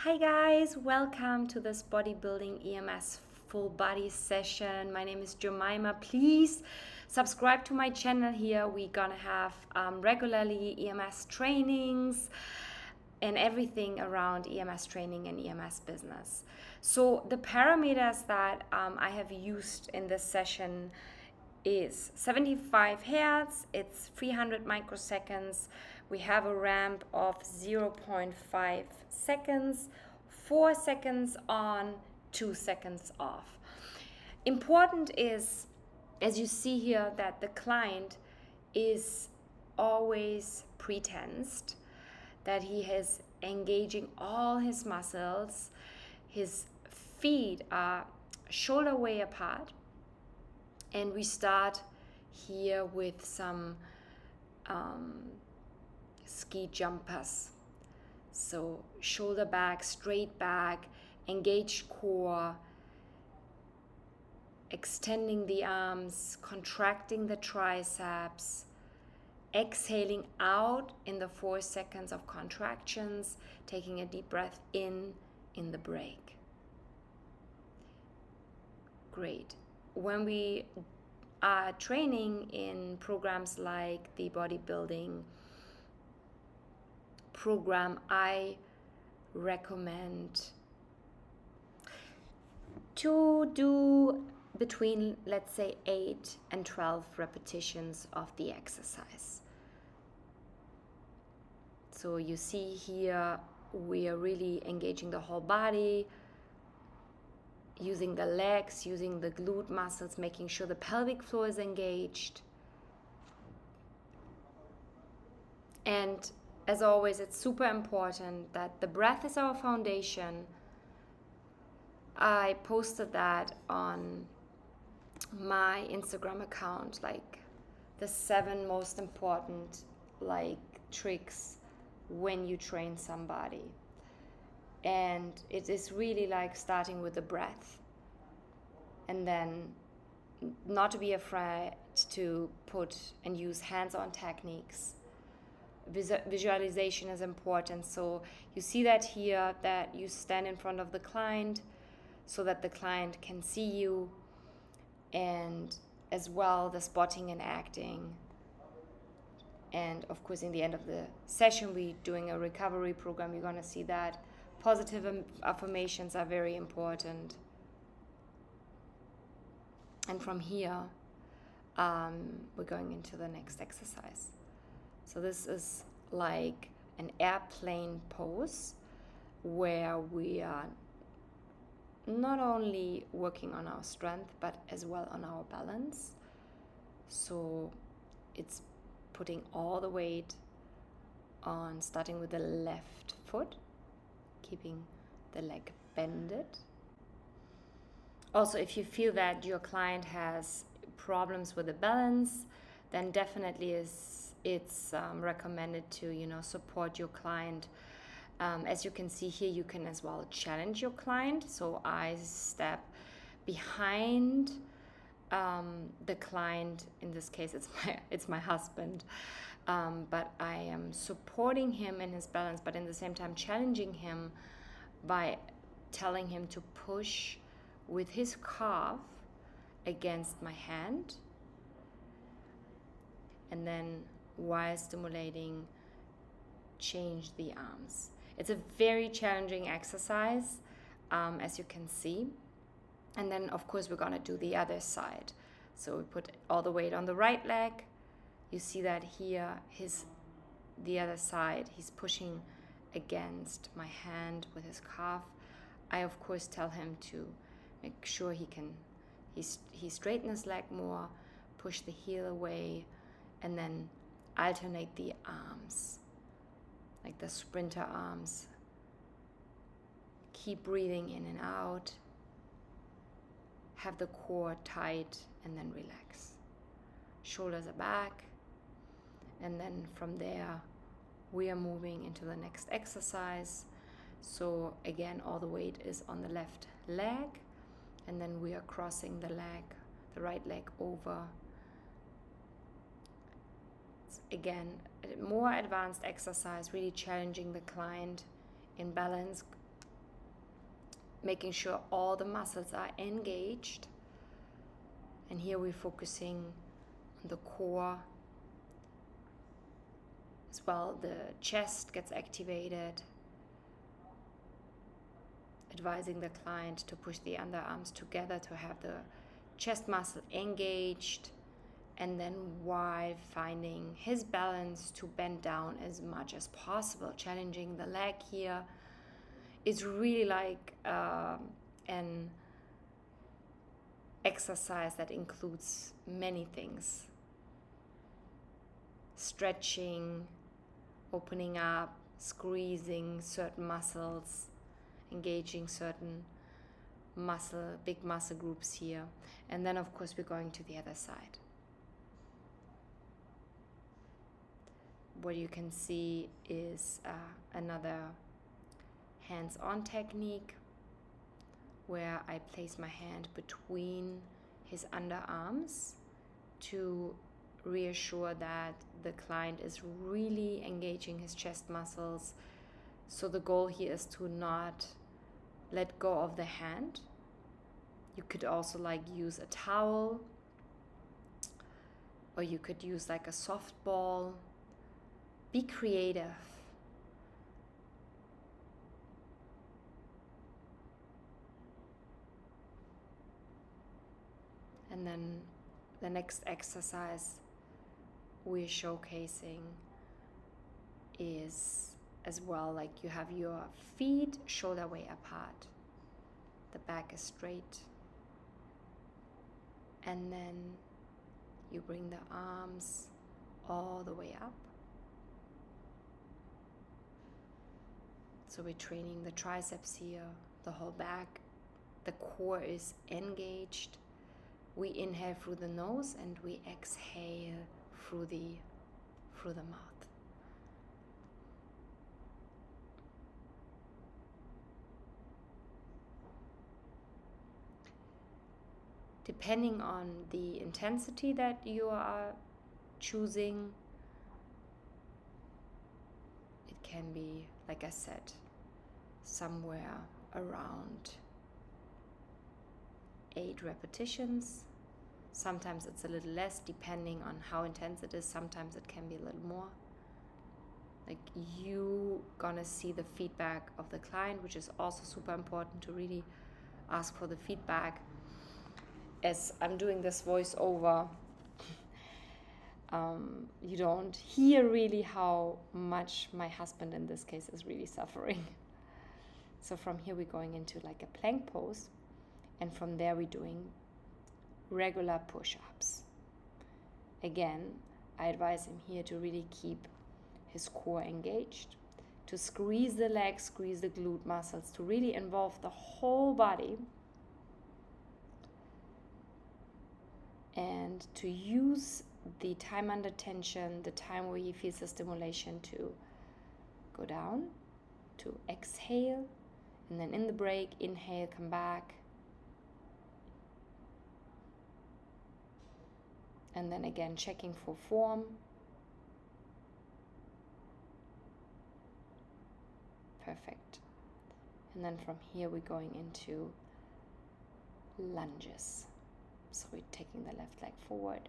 Hi guys, welcome to this bodybuilding EMS full body session. My name is Jemima. Please subscribe to my channel here. We're gonna have regularly EMS trainings and everything around EMS training and EMS business. So the parameters that I have used in this session is 75 hertz, it's 300 microseconds. We have a ramp of 0.5 seconds, 4 seconds on, 2 seconds off. Important is, as you see here, that the client is always pre-tensed, that he is engaging all his muscles. His feet are shoulder way apart. And we start here with some ski jumpers. So shoulder back, straight back, engaged core, extending the arms, contracting the triceps, exhaling out in the 4 seconds of contractions, taking a deep breath in the break. Great. When we are training in programs like the bodybuilding program, I recommend to do between, let's say, 8 and 12 repetitions of the exercise. So you see here, we are really engaging the whole body, using the legs, using the glute muscles, making sure the pelvic floor is engaged. And as always, it's super important that the breath is our foundation. I posted that on my Instagram account, like the 7 most important tricks when you train somebody. And it is really like starting with the breath, and then not to be afraid to put and use hands-on techniques. Visualization is important. So you see that here, that you stand in front of the client so that the client can see you, and as well the spotting and acting. And of course, in the end of the session, we're doing a recovery program. You're going to see that positive affirmations are very important. And from here, we're going into the next exercise. So this is like an airplane pose where we are not only working on our strength, but as well on our balance. So it's putting all the weight on, starting with the left foot, keeping the leg bended. Also, if you feel that your client has problems with the balance, then definitely it's recommended to support your client. As you can see here, you can as well challenge your client. So I step behind the client. In this case, it's my husband. But I am supporting him in his balance, but in the same time challenging him by telling him to push with his calf against my hand, and then while stimulating, change the arms. It's a very challenging exercise, as you can see. And then of course we're gonna do the other side. So we put all the weight on the right leg. You see that here, the other side, he's pushing against my hand with his calf. I of course tell him to make sure he straighten his leg more, push the heel away, and then alternate the arms, like the sprinter arms. Keep breathing in and out. Have the core tight and then relax. Shoulders are back. And then from there, we are moving into the next exercise. So again, all the weight is on the left leg. And then we are crossing the right leg over. It's, again, a more advanced exercise, really challenging the client in balance, making sure all the muscles are engaged. And here we're focusing on the core as well. The chest gets activated, advising the client to push the underarms together to have the chest muscle engaged, and then while finding his balance to bend down as much as possible, challenging the leg here. It's really like an exercise that includes many things: stretching, opening up, squeezing certain muscles, engaging certain big muscle groups here. And then of course we're going to the other side. What you can see is another hands-on technique where I place my hand between his underarms to reassure that the client is really engaging his chest muscles. So the goal here is to not let go of the hand. You could also like use a towel, or you could use like a softball. Be creative. And then the next exercise we're showcasing is as well, like you have your feet shoulder way apart. The back is straight. And then you bring the arms all the way up. So we're training the triceps here, the whole back. The core is engaged. We inhale through the nose and we exhale through the mouth. Depending on the intensity that you are choosing, it can be, like I said, somewhere around 8 repetitions. Sometimes it's a little less depending on how intense it is. Sometimes it can be a little more. Like you gonna see the feedback of the client, which is also super important to really ask for the feedback. As I'm doing this voiceover, you don't hear really how much my husband in this case is really suffering. So from here we're going into like a plank pose, and from there we're doing regular push-ups. Again, I advise him here to really keep his core engaged, to squeeze the legs, squeeze the glute muscles, to really involve the whole body, and to use the time under tension, the time where he feels the stimulation, to go down, to exhale, and then in the break, inhale, come back, and then again checking for form. Perfect. And then from here we're going into lunges. So we're taking the left leg forward.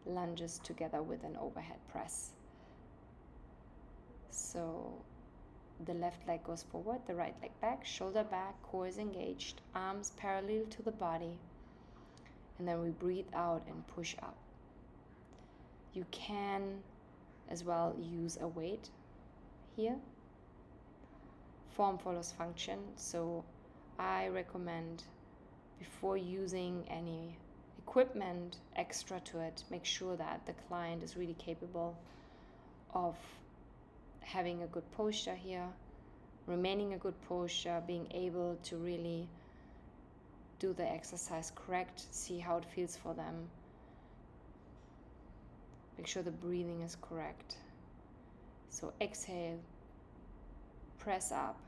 Lunges together with an overhead press. So the left leg goes forward, the right leg back, shoulder back, core is engaged, arms parallel to the body. And then we breathe out and push up. You can as well use a weight here. Form follows function. So I recommend, before using any equipment extra to it, make sure that the client is really capable of having a good posture here, remaining a good posture, being able to really do the exercise correct, see how it feels for them. Make sure the breathing is correct. So exhale, press up,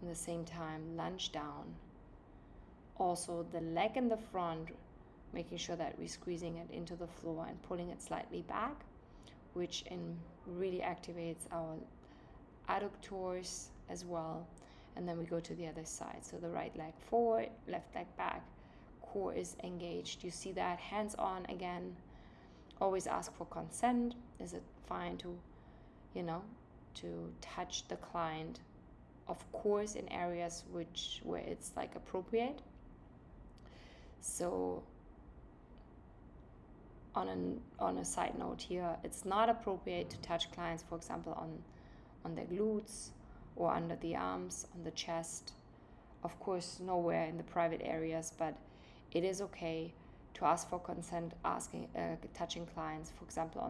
at the same time lunge down. Also the leg in the front, making sure that we're squeezing it into the floor and pulling it slightly back, which really activates adductors as well. And then we go to the other side. So the right leg forward, left leg back, core is engaged. You see that, hands on again. Always ask for consent. Is it fine to, to touch the client? Of course, in areas where it's like appropriate. So on a side note here, it's not appropriate to touch clients, for example, on their glutes or under the arms, on the chest. Of course, nowhere in the private areas, but it is okay to ask for consent, touching clients, for example,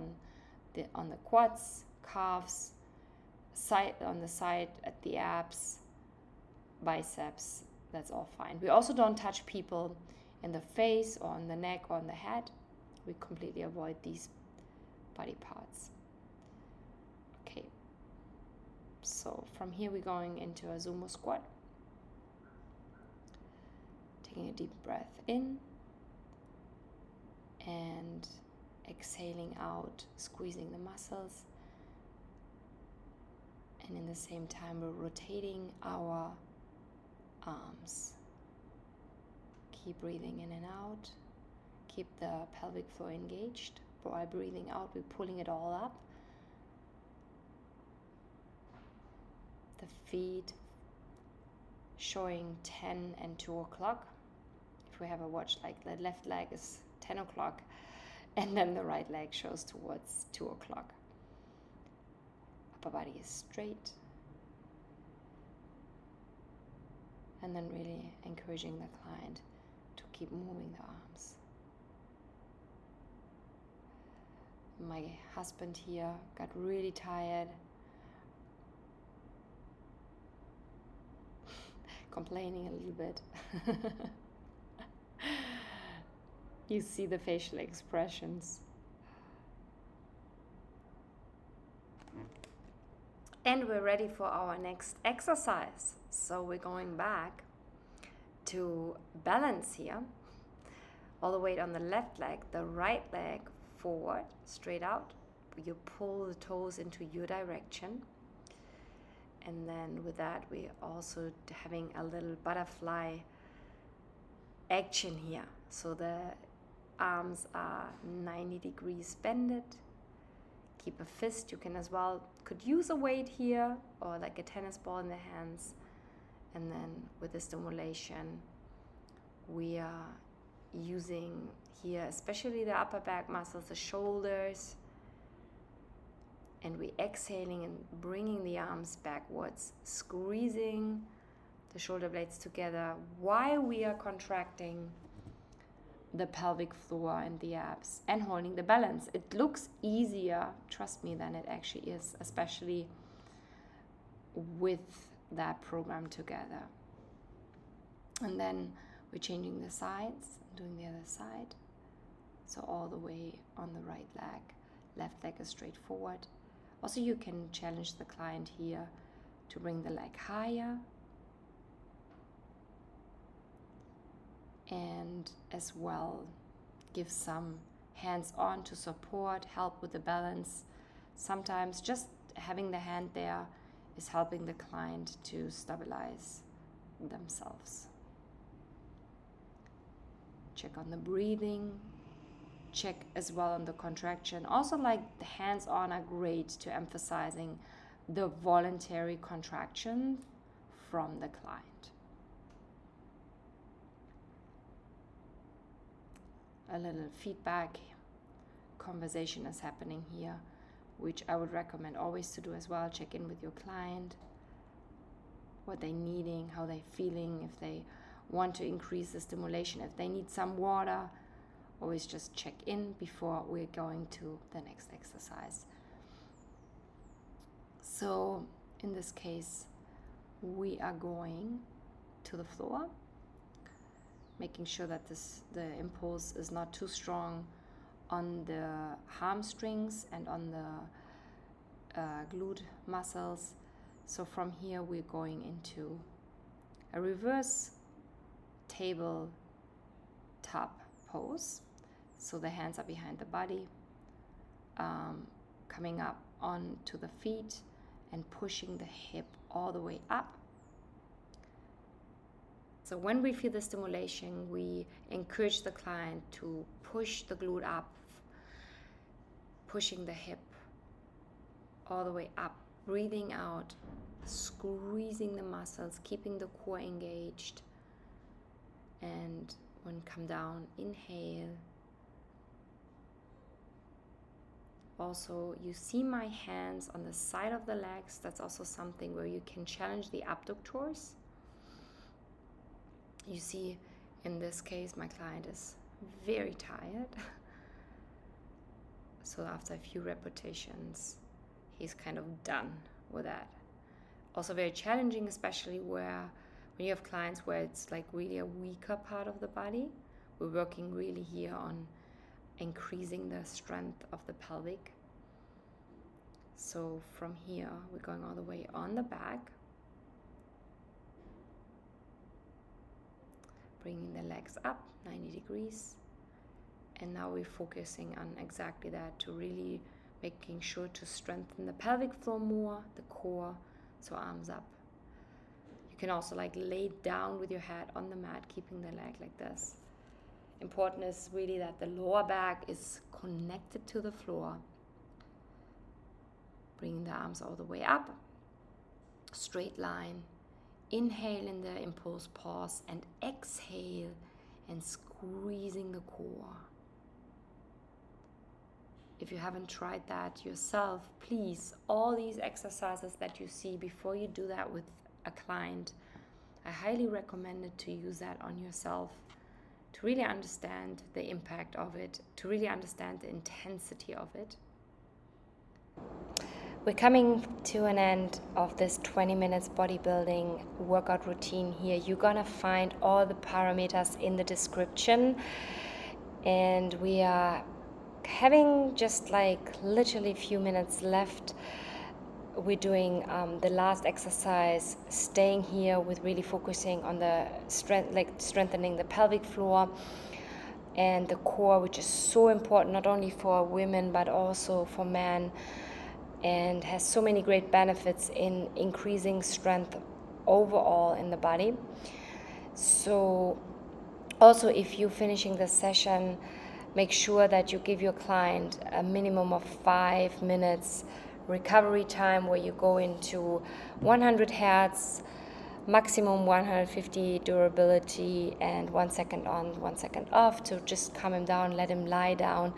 on the quads, calves, on the side at the abs, biceps. That's all fine. We also don't touch people in the face or on the neck or on the head. We completely avoid these body parts. Okay, so from here we're going into a sumo squat. Taking a deep breath in and exhaling out, squeezing the muscles. And in the same time, we're rotating our arms. Keep breathing in and out. Keep the pelvic floor engaged. While breathing out, we're pulling it all up. The feet showing 10 and 2 o'clock. If we have a watch, like the left leg is 10 o'clock, and then the right leg shows towards 2 o'clock. Upper body is straight. And then really encouraging the client to keep moving the arms. My husband here got really tired, complaining a little bit. You see the facial expressions. And we're ready for our next exercise. So we're going back to balance here. All the weight on the left leg, the right leg forward, straight out. You pull the toes into your direction. And then with that, we're also having a little butterfly action here. So the arms are 90 degrees bended. Keep a fist. You can as well, could use a weight here or like a tennis ball in the hands. And then with the stimulation, we are using here, especially the upper back muscles, the shoulders. And we exhaling and bringing the arms backwards, squeezing the shoulder blades together while we are contracting the pelvic floor and the abs and holding the balance. It looks easier, trust me, than it actually is, especially with that program together. And then we're changing the sides, doing the other side. So all the way on the right leg, left leg is straight forward. Also, you can challenge the client here to bring the leg higher. And as well, give some hands-on to support, help with the balance. Sometimes just having the hand there is helping the client to stabilize themselves. Check on the breathing. Check as well on the contraction. Also, like the hands-on are great to emphasizing the voluntary contraction from the client. A little feedback conversation is happening here, which I would recommend always to do as well. Check in with your client, what they're needing, how they're feeling, if they want to increase the stimulation, if they need some water. Always just check in before we're going to the next exercise. So in this case, we are going to the floor, making sure that the impulse is not too strong on the hamstrings and on the glute muscles. So from here we're going into a reverse tabletop pose. So the hands are behind the body, coming up onto the feet and pushing the hip all the way up. So when we feel the stimulation, we encourage the client to push the glute up, pushing the hip all the way up, breathing out, squeezing the muscles, keeping the core engaged. And when come down, inhale. Also, you see my hands on the side of the legs. That's also something where you can challenge the abductors. You see, in this case, my client is very tired. So after a few repetitions, he's kind of done with that. Also very challenging, especially when you have clients where it's like really a weaker part of the body. We're working really here on increasing the strength of the pelvic. So from here, we're going all the way on the back, bringing the legs up 90 degrees. And now we're focusing on exactly that, to really making sure to strengthen the pelvic floor more, the core, so arms up. You can also like lay down with your head on the mat, keeping the leg like this. Important is really that the lower back is connected to the floor. Bringing the arms all the way up, straight line. Inhale in the impulse pause and exhale and squeezing the core. If you haven't tried that yourself, please, all these exercises that you see, before you do that with a client, I highly recommend it to use that on yourself, to really understand the impact of it, to really understand the intensity of it. We're coming to an end of this 20 minutes bodybuilding workout routine here. You're gonna find all the parameters in the description, and we are having just like literally a few minutes left. We're doing the last exercise, staying here with really focusing on the strength, like strengthening the pelvic floor and the core, which is so important not only for women but also for men, and has so many great benefits in increasing strength overall in the body. So also, if you're finishing the session, make sure that you give your client a minimum of 5 minutes recovery time, where you go into 100 hertz, maximum 150 durability, and 1 second on, 1 second off, to just calm him down, let him lie down.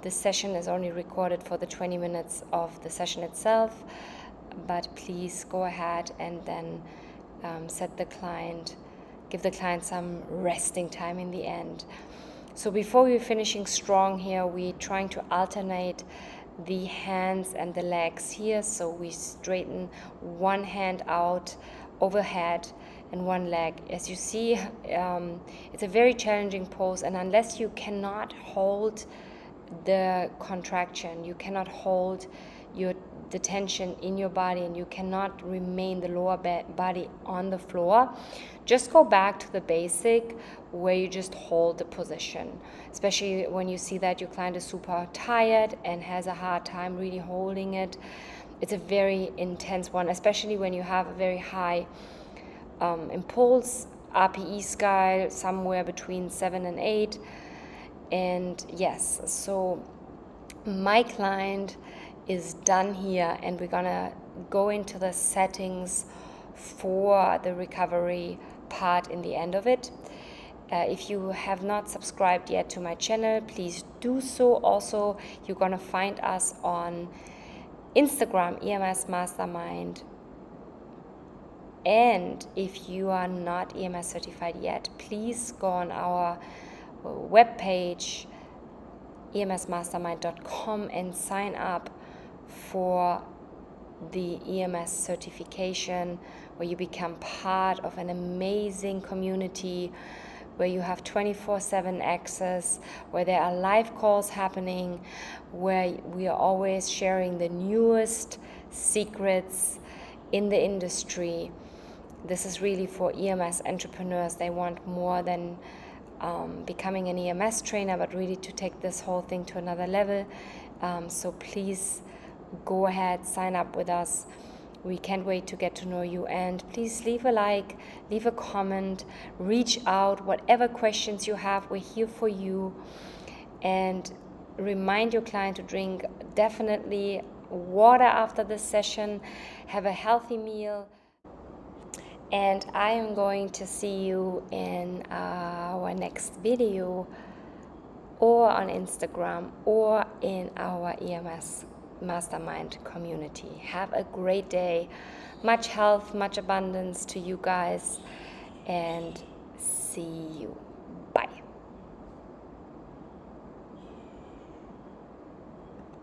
This session is only recorded for the 20 minutes of the session itself, but please go ahead and then give the client some resting time in the end. So before we're finishing strong here, we're trying to alternate the hands and the legs here. So we straighten one hand out overhead and one leg. As you see, it's a very challenging pose, and unless you cannot hold the contraction, you cannot hold the tension in your body, and you cannot remain the lower body on the floor, just go back to the basic, where you just hold the position, especially when you see that your client is super tired and has a hard time really holding it. It's a very intense one, especially when you have a very high impulse, RPE scale, somewhere between 7 and 8. And yes, so my client is done here, and we're gonna go into the settings for the recovery part in the end of it. If you have not subscribed yet to my channel, please do so. Also, you're gonna find us on Instagram, EMS Mastermind. And if you are not EMS certified yet, please go on our webpage, emsmastermind.com, and sign up for the EMS certification, where you become part of an amazing community, where you have 24/7 access, where there are live calls happening, where we are always sharing the newest secrets in the industry. This is really for EMS entrepreneurs. They want more than becoming an EMS trainer, but really to take this whole thing to another level. So please go ahead, sign up with us. We can't wait to get to know you, and please leave a like, leave a comment, reach out, whatever questions you have, we're here for you. And remind your client to drink definitely water after this session, have a healthy meal, and I am going to see you in our next video, or on Instagram, or in our EMS Mastermind community. Have a great day. Much health, much abundance to you guys, and see you. Bye.